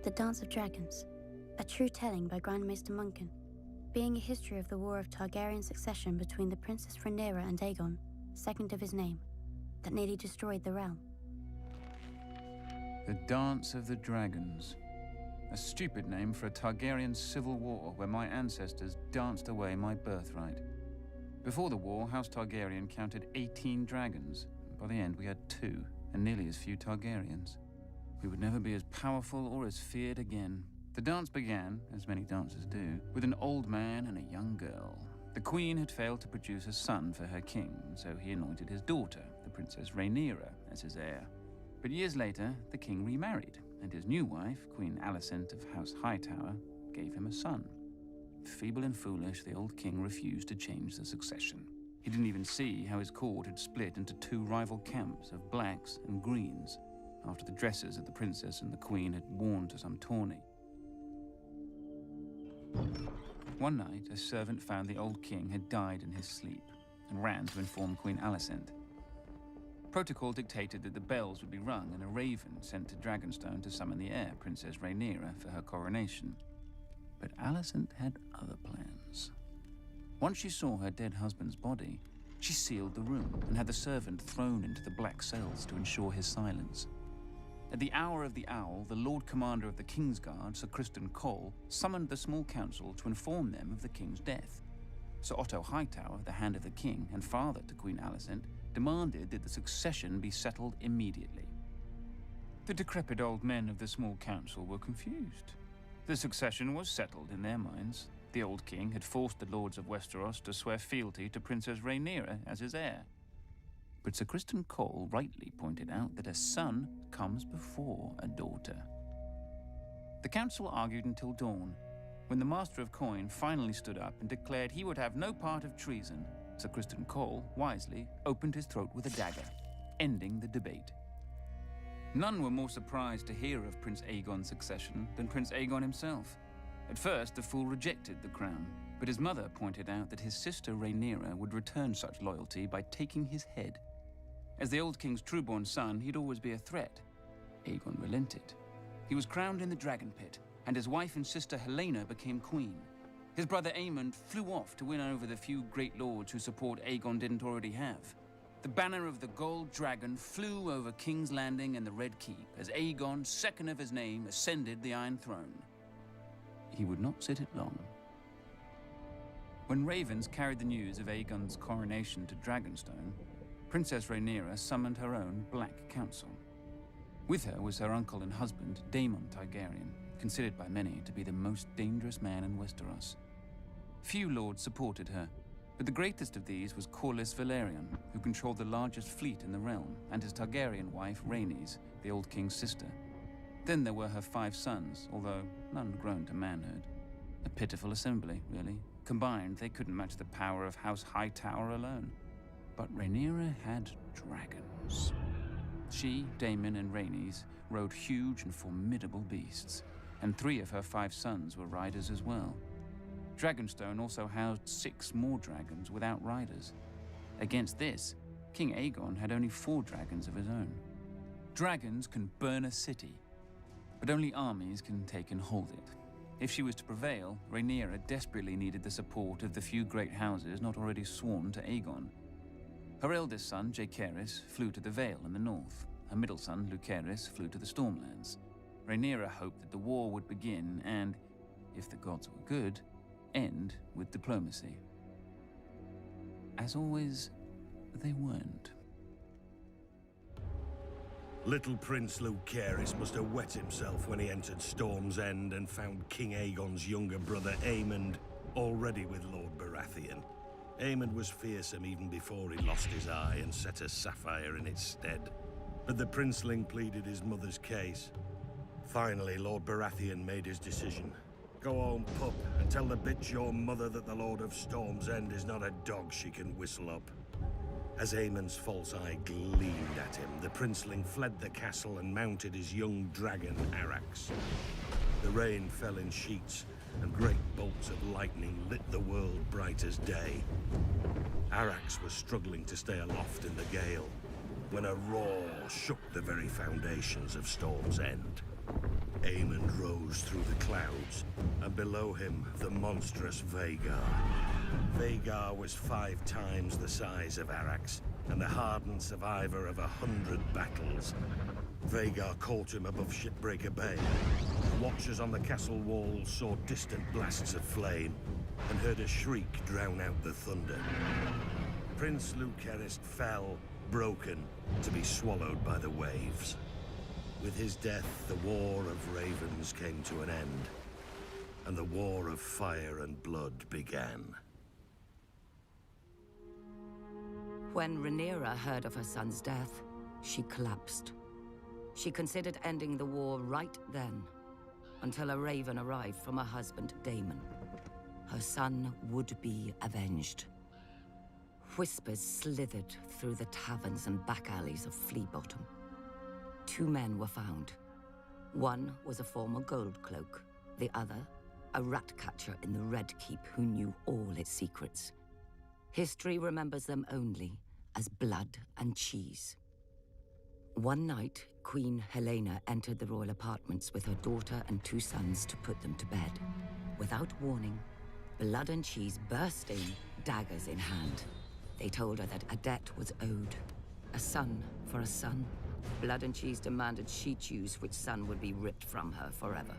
The Dance of Dragons, a true telling by Grandmaster Munkin, being a history of the war of Targaryen succession between the Princess Rhaenyra and Aegon, second of his name, that nearly destroyed the realm. The Dance of the Dragons. A stupid name for a Targaryen civil war where my ancestors danced away my birthright. Before the war, House Targaryen counted 18 dragons. By the end, we had 2, and nearly as few Targaryens. We would never be as powerful or as feared again. The dance began, as many dances do, with an old man and a young girl. The queen had failed to produce a son for her king, so he anointed his daughter, the Princess Rhaenyra, as his heir. But years later, the king remarried, and his new wife, Queen Alicent of House Hightower, gave him a son. Feeble and foolish, the old king refused to change the succession. He didn't even see how his court had split into 2 rival camps of blacks and greens, after the dresses that the princess and the queen had worn to some tourney. One night, a servant found the old king had died in his sleep and ran to inform Queen Alicent. Protocol dictated that the bells would be rung and a raven sent to Dragonstone to summon the heir, Princess Rhaenyra, for her coronation. But Alicent had other plans. Once she saw her dead husband's body, she sealed the room and had the servant thrown into the black cells to ensure his silence. At the hour of the owl, the Lord Commander of the Kingsguard, Sir Criston Cole, summoned the small council to inform them of the king's death. Sir Otto Hightower, the Hand of the King and father to Queen Alicent, demanded that the succession be settled immediately. The decrepit old men of the small council were confused. The succession was settled in their minds. The old king had forced the lords of Westeros to swear fealty to Princess Rhaenyra as his heir. But Sir Criston Cole rightly pointed out that a son comes before a daughter. The council argued until dawn, when the Master of Coin finally stood up and declared he would have no part of treason. Sir Criston Cole, wisely, opened his throat with a dagger, ending the debate. None were more surprised to hear of Prince Aegon's succession than Prince Aegon himself. At first, the fool rejected the crown, but his mother pointed out that his sister Rhaenyra would return such loyalty by taking his head. As the old king's true-born son, he'd always be a threat. Aegon relented. He was crowned in the Dragon Pit, and his wife and sister Helaena became queen. His brother Aemond flew off to win over the few great lords whose support Aegon didn't already have. The banner of the Gold Dragon flew over King's Landing and the Red Keep as Aegon, second of his name, ascended the Iron Throne. He would not sit it long. When ravens carried the news of Aegon's coronation to Dragonstone, Princess Rhaenyra summoned her own Black Council. With her was her uncle and husband, Daemon Targaryen, considered by many to be the most dangerous man in Westeros. Few lords supported her, but the greatest of these was Corlys Velaryon, who controlled the largest fleet in the realm, and his Targaryen wife, Rhaenys, the old king's sister. Then there were her 5 sons, although none grown to manhood. A pitiful assembly, really. Combined, they couldn't match the power of House Hightower alone. But Rhaenyra had dragons. She, Daemon, and Rhaenys rode huge and formidable beasts, and 3 of her 5 sons were riders as well. Dragonstone also housed 6 more dragons without riders. Against this, King Aegon had only 4 dragons of his own. Dragons can burn a city, but only armies can take and hold it. If she was to prevail, Rhaenyra desperately needed the support of the few great houses not already sworn to Aegon. Her eldest son, Jaehaerys, flew to the Vale in the north. Her middle son, Lucerys, flew to the Stormlands. Rhaenyra hoped that the war would begin and, if the gods were good, end with diplomacy. As always, they weren't. Little Prince Lucerys must have wet himself when he entered Storm's End and found King Aegon's younger brother Aemond already with Lord Baratheon. Aemond was fearsome even before he lost his eye and set a sapphire in its stead. But the princeling pleaded his mother's case. Finally, Lord Baratheon made his decision. Go home, pup, and tell the bitch your mother that the Lord of Storm's End is not a dog she can whistle up. As Aemond's false eye gleamed at him, the princeling fled the castle and mounted his young dragon, Arrax. The rain fell in sheets, and great bolts of lightning lit the world bright as day. Arrax was struggling to stay aloft in the gale, when a roar shook the very foundations of Storm's End. Aemond rose through the clouds, and below him, the monstrous Vhagar. Vhagar was 5 times the size of Arax, and the hardened survivor of 100 battles. Vhagar caught him above Shipbreaker Bay. Watchers on the castle walls saw distant blasts of flame, and heard a shriek drown out the thunder. Prince Lucerys fell, broken, to be swallowed by the waves. With his death, the War of Ravens came to an end, and the War of Fire and Blood began. When Rhaenyra heard of her son's death, she collapsed. She considered ending the war right then, until a raven arrived from her husband, Daemon. Her son would be avenged. Whispers slithered through the taverns and back alleys of Flea Bottom. 2 men were found. One was a former gold cloak, the other, a rat catcher in the Red Keep who knew all its secrets. History remembers them only as blood and cheese. One night, Queen Helena entered the royal apartments with her daughter and 2 sons to put them to bed. Without warning, Blood and Cheese burst in, daggers in hand. They told her that a debt was owed. A son for a son. Blood and Cheese demanded she choose which son would be ripped from her forever.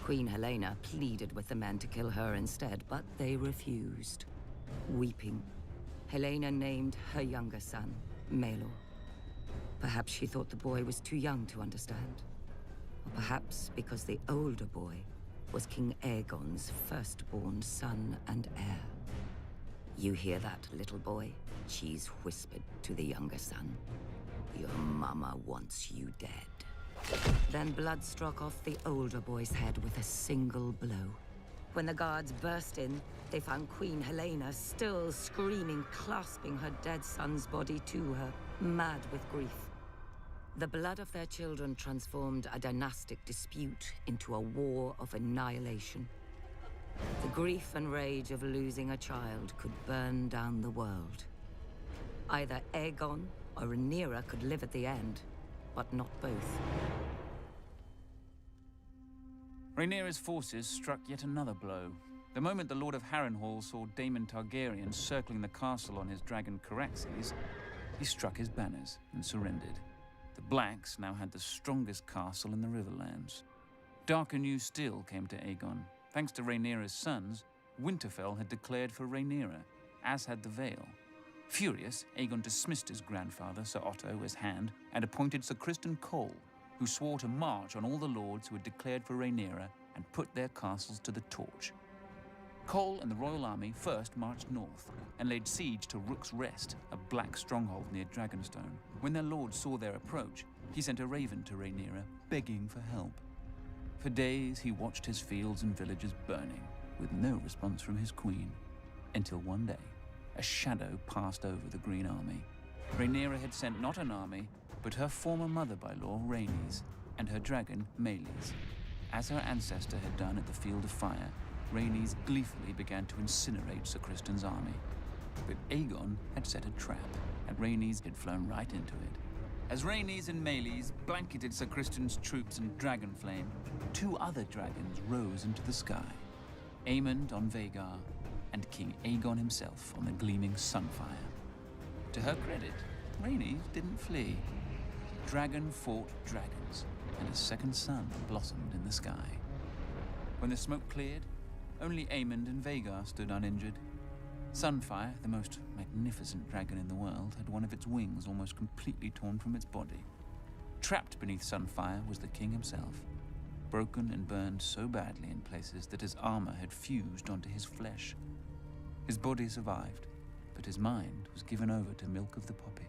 Queen Helena pleaded with the men to kill her instead, but they refused. Weeping, Helena named her younger son, Maelor. Perhaps she thought the boy was too young to understand. Or perhaps because the older boy was King Aegon's firstborn son and heir. "You hear that, little boy?" Cheese whispered to the younger son. "Your mama wants you dead." Then Blood struck off the older boy's head with a single blow. When the guards burst in, they found Queen Helena still screaming, clasping her dead son's body to her, mad with grief. The blood of their children transformed a dynastic dispute into a war of annihilation. The grief and rage of losing a child could burn down the world. Either Aegon or Rhaenyra could live at the end, but not both. Rhaenyra's forces struck yet another blow. The moment the Lord of Harrenhal saw Daemon Targaryen circling the castle on his dragon Caraxes, he struck his banners and surrendered. The Blacks now had the strongest castle in the Riverlands. Darker news still came to Aegon. Thanks to Rhaenyra's sons, Winterfell had declared for Rhaenyra, as had the Vale. Furious, Aegon dismissed his grandfather, Sir Otto, as Hand, and appointed Sir Criston Cole, who swore to march on all the lords who had declared for Rhaenyra and put their castles to the torch. Cole and the royal army first marched north and laid siege to Rook's Rest, a black stronghold near Dragonstone. When their lord saw their approach, he sent a raven to Rhaenyra, begging for help. For days he watched his fields and villages burning, with no response from his queen, until one day, a shadow passed over the Green Army. Rhaenyra had sent not an army, but her former mother-by-law, Rhaenys, and her dragon, Meleys. As her ancestor had done at the Field of Fire, Rhaenys gleefully began to incinerate Sir Criston's army. But Aegon had set a trap, and Rhaenys had flown right into it. As Rhaenys and Meleys blanketed Sir Criston's troops in dragonflame, 2 other dragons rose into the sky. Aemond on Vhagar, and King Aegon himself on the gleaming Sunfire. To her credit, Rhaenys didn't flee. Dragon fought dragons, and a second sun blossomed in the sky. When the smoke cleared, only Aemond and Vhagar stood uninjured. Sunfire, the most magnificent dragon in the world, had one of its wings almost completely torn from its body. Trapped beneath Sunfire was the king himself, broken and burned so badly in places that his armor had fused onto his flesh. His body survived, but his mind was given over to milk of the poppy.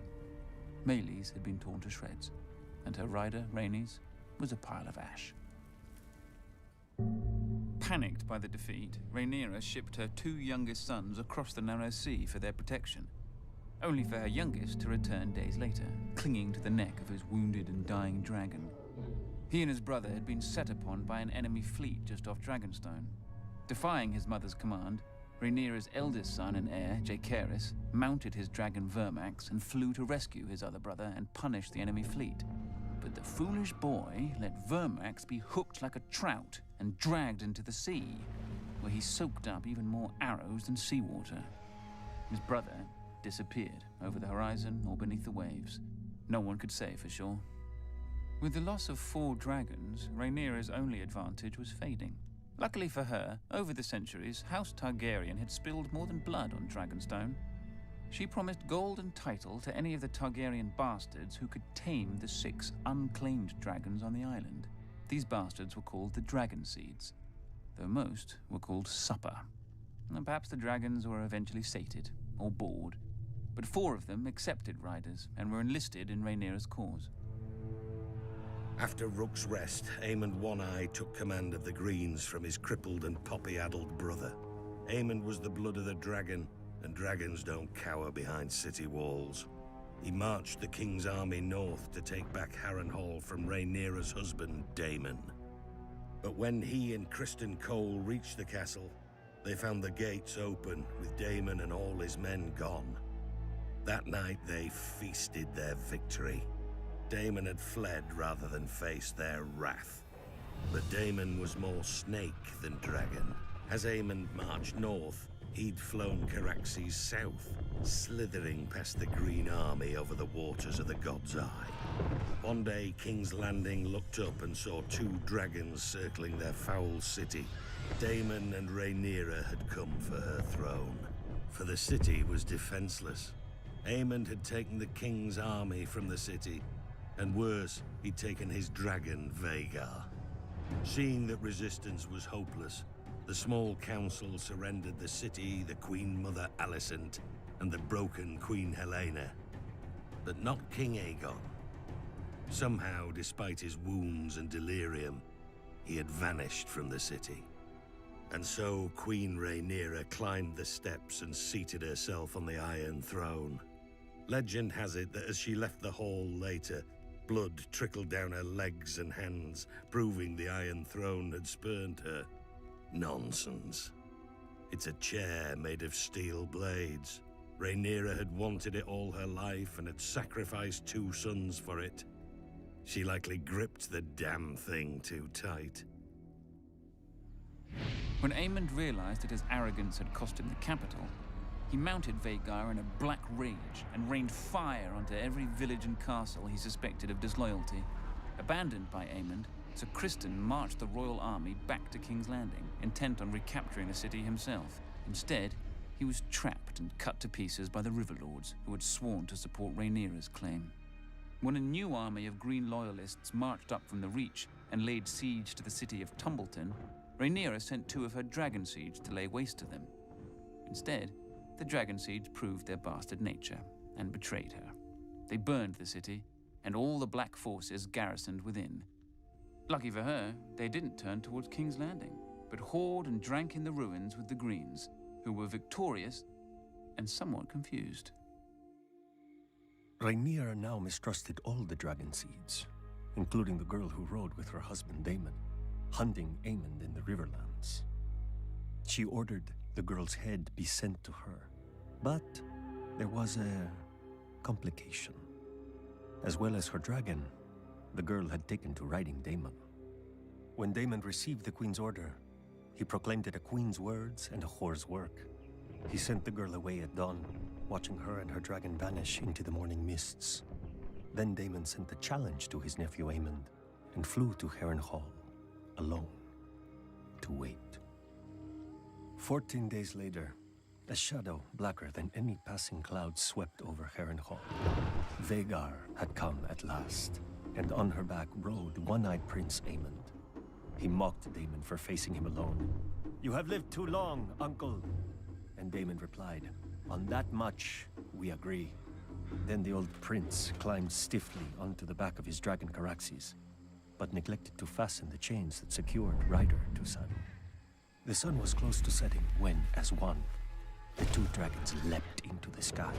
Meleys had been torn to shreds, and her rider, Rhaenys, was a pile of ash. Panicked by the defeat, Rhaenyra shipped her 2 youngest sons across the narrow sea for their protection, only for her youngest to return days later, clinging to the neck of his wounded and dying dragon. He and his brother had been set upon by an enemy fleet just off Dragonstone. Defying his mother's command, Rhaenyra's eldest son and heir, Jaehaerys, mounted his dragon Vermax and flew to rescue his other brother and punish the enemy fleet. but the foolish boy let Vermax be hooked like a trout and dragged into the sea, where he soaked up even more arrows than seawater. His brother disappeared over the horizon or beneath the waves. No one could say for sure. With the loss of 4 dragons, Rhaenyra's only advantage was fading. Luckily for her, over the centuries, House Targaryen had spilled more than blood on Dragonstone. She promised gold and title to any of the Targaryen bastards who could tame the 6 unclaimed dragons on the island. These bastards were called the Dragon Seeds, though most were called supper. And perhaps the dragons were eventually sated, or bored, but 4 of them accepted riders and were enlisted in Rhaenyra's cause. After Rook's Rest, Aemond One-Eye took command of the Greens from his crippled and poppy-addled brother. Aemond was the blood of the dragon, and dragons don't cower behind city walls. He marched the king's army north to take back Harrenhal from Rhaenyra's husband, Daemon. But when he and Criston Cole reached the castle, they found the gates open, with Daemon and all his men gone. That night they feasted their victory. Daemon had fled rather than face their wrath. But Daemon was more snake than dragon. As Aemond marched north, he'd flown Caraxes south, slithering past the Green Army over the waters of the God's Eye. One day, King's Landing looked up and saw 2 dragons circling their foul city. Daemon and Rhaenyra had come for her throne, for the city was defenseless. Aemond had taken the king's army from the city, and worse, he'd taken his dragon, Vhagar. Seeing that resistance was hopeless, the small council surrendered the city, the Queen Mother Alicent, and the broken Queen Helena. But not King Aegon. Somehow, despite his wounds and delirium, he had vanished from the city. And so Queen Rhaenyra climbed the steps and seated herself on the Iron Throne. Legend has it that as she left the hall later, blood trickled down her legs and hands, proving the Iron Throne had spurned her. Nonsense. It's a chair made of steel blades. Rhaenyra had wanted it all her life and had sacrificed 2 sons for it. She likely gripped the damn thing too tight. When Aemond realized that his arrogance had cost him the capital, he mounted Vhagar in a black rage and rained fire onto every village and castle he suspected of disloyalty. Abandoned by Aemond, Sir Criston marched the royal army back to King's Landing, intent on recapturing the city himself. Instead, he was trapped and cut to pieces by the Riverlords, who had sworn to support Rhaenyra's claim. When a new army of Green Loyalists marched up from the Reach and laid siege to the city of Tumbleton, Rhaenyra sent 2 of her Dragon Seeds to lay waste to them. Instead, the Dragon Seeds proved their bastard nature and betrayed her. They burned the city, and all the Black forces garrisoned within. Lucky for her, they didn't turn towards King's Landing, but whored and drank in the ruins with the Greens, who were victorious and somewhat confused. Rhaenyra now mistrusted all the Dragon Seeds, including the girl who rode with her husband Daemon, hunting Aemond in the Riverlands. She ordered the girl's head be sent to her, but there was a complication. As well as her dragon, the girl had taken to riding Daemon. When Daemon received the queen's order, he proclaimed it a queen's words and a whore's work. He sent the girl away at dawn, watching her and her dragon vanish into the morning mists. Then Daemon sent a challenge to his nephew Aemond and flew to Harrenhal, alone, to wait. 14 days later, a shadow blacker than any passing cloud swept over Harrenhal. Vhagar had come at last, and on her back rode one-eyed Prince Aemond. He mocked Daemon for facing him alone. "You have lived too long, uncle." And Daemon replied, "On that much, we agree." Then the old prince climbed stiffly onto the back of his dragon Caraxes, but neglected to fasten the chains that secured rider to saddle. The sun was close to setting when, as one, the 2 dragons leapt into the sky.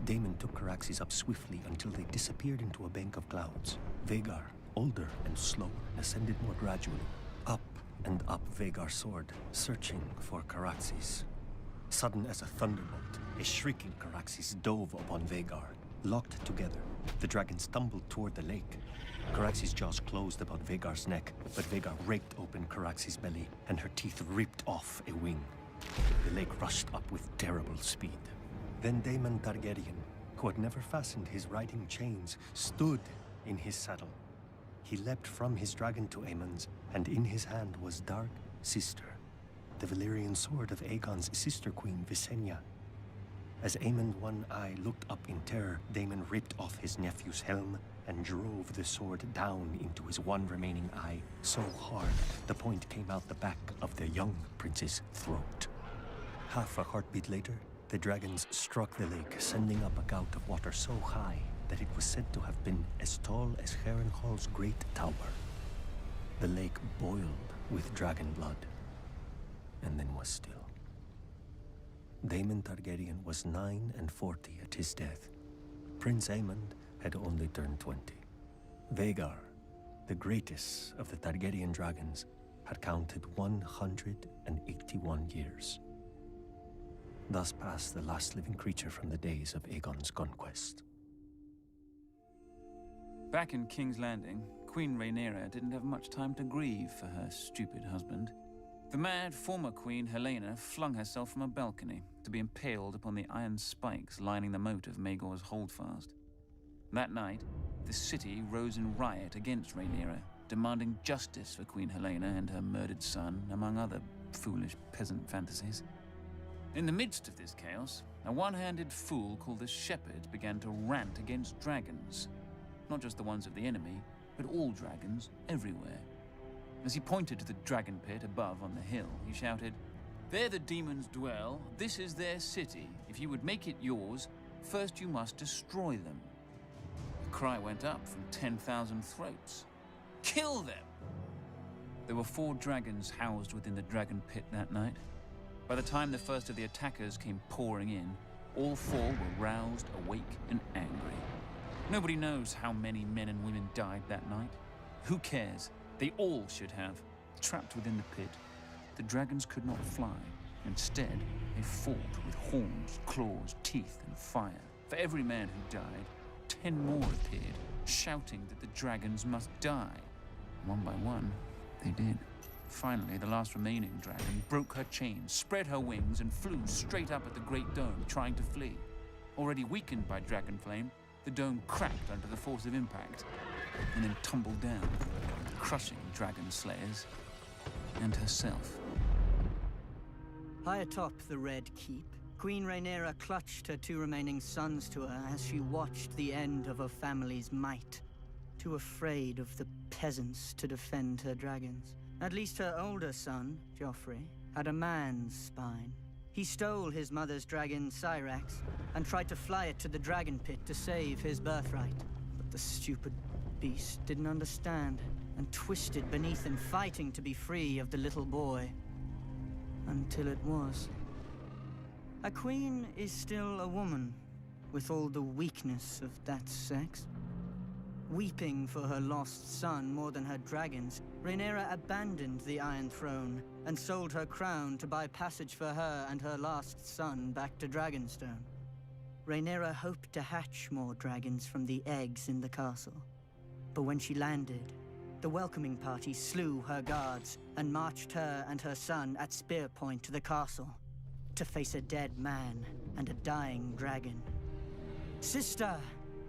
Daemon took Caraxes up swiftly until they disappeared into a bank of clouds. Vhagar, older and slower, ascended more gradually. Up and up Vhagar soared, searching for Caraxes. Sudden as a thunderbolt, a shrieking Caraxes dove upon Vhagar, Locked together, the dragons stumbled toward the lake. Caraxes' jaws closed about Vhagar's neck, but Vhagar raked open Caraxes' belly, and her teeth ripped off a wing. The lake rushed up with terrible speed. Then Daemon Targaryen, who had never fastened his riding chains, stood in his saddle. He leapt from his dragon to Aemon's, and in his hand was Dark Sister, the Valyrian sword of Aegon's sister queen Visenya. As Aemon One Eye looked up in terror, Daemon ripped off his nephew's helm and drove the sword down into his one remaining eye so hard the point came out the back of the young prince's throat. Half a heartbeat later, the dragons struck the lake, sending up a gout of water so high that it was said to have been as tall as Harrenhal's great tower. The lake boiled with dragon blood, and then was still. Daemon Targaryen was 49 at his death. Prince Aemon had only turned 20. Vhagar, the greatest of the Targaryen dragons, had counted 181 years. Thus passed the last living creature from the days of Aegon's conquest. Back in King's Landing, Queen Rhaenyra didn't have much time to grieve for her stupid husband. The mad former queen, Helena, flung herself from a balcony to be impaled upon the iron spikes lining the moat of Maegor's holdfast. That night, the city rose in riot against Rhaenyra, demanding justice for Queen Helena and her murdered son, among other foolish peasant fantasies. In the midst of this chaos, a one-handed fool called the Shepherd began to rant against dragons. Not just the ones of the enemy, but all dragons everywhere. As he pointed to the dragon pit above on the hill, he shouted, "There the demons dwell, this is their city. If you would make it yours, first you must destroy them." The cry went up from 10,000 throats. "Kill them!" There were 4 dragons housed within the dragon pit that night. By the time the first of the attackers came pouring in, all 4 were roused, awake, and angry. Nobody knows how many men and women died that night. Who cares? They all should have. Trapped within the pit, the dragons could not fly. Instead, they fought with horns, claws, teeth, and fire. For every man who died, 10 more appeared, shouting that the dragons must die. One by one, they did. Finally, the last remaining dragon broke her chains, spread her wings, and flew straight up at the Great Dome, trying to flee. Already weakened by dragon flame, the dome cracked under the force of impact, and then tumbled down, crushing dragon slayers and herself. High atop the Red Keep, Queen Rhaenyra clutched her 2 remaining sons to her as she watched the end of her family's might, too afraid of the peasants to defend her dragons. At least her older son, Joffrey, had a man's spine. He stole his mother's dragon, Syrax, and tried to fly it to the dragon pit to save his birthright. But the stupid beast didn't understand, and twisted beneath him, fighting to be free of the little boy. Until it was. A queen is still a woman, with all the weakness of that sex. Weeping for her lost son more than her dragons, Rhaenyra abandoned the Iron Throne and sold her crown to buy passage for her and her last son back to Dragonstone. Rhaenyra hoped to hatch more dragons from the eggs in the castle. But when she landed, the welcoming party slew her guards and marched her and her son at spear point to the castle to face a dead man and a dying dragon. "Sister!"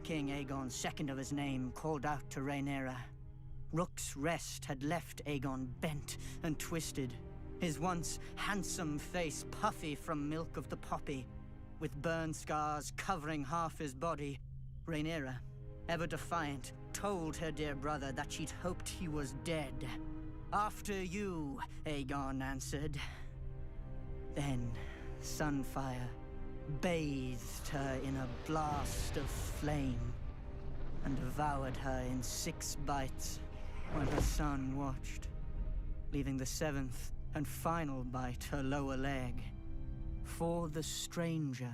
King Aegon, second of his name, called out to Rhaenyra. Rook's Rest had left Aegon bent and twisted, his once handsome face puffy from milk of the poppy, with burn scars covering half his body. Rhaenyra, ever defiant, told her dear brother that she'd hoped he was dead. "After you," Aegon answered. Then Sunfire bathed her in a blast of flame and devoured her in 6 bites while her son watched, leaving the 7th and final bite her lower leg for the stranger.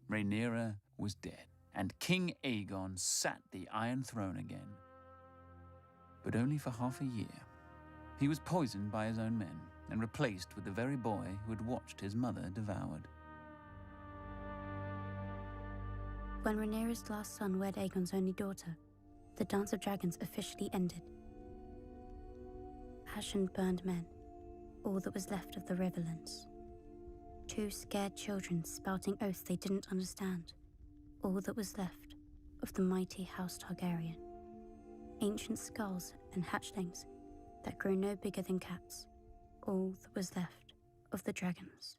Rhaenyra was dead, and King Aegon sat the Iron Throne again. But only for half a year. He was poisoned by his own men and replaced with the very boy who had watched his mother devoured. when Rhaenyra's last son wed Aegon's only daughter, the Dance of Dragons officially ended. Ash and burned men, all that was left of the Riverlands. 2 scared children spouting oaths they didn't understand, all that was left of the mighty House Targaryen. Ancient skulls and hatchlings that grew no bigger than cats, all that was left of the dragons.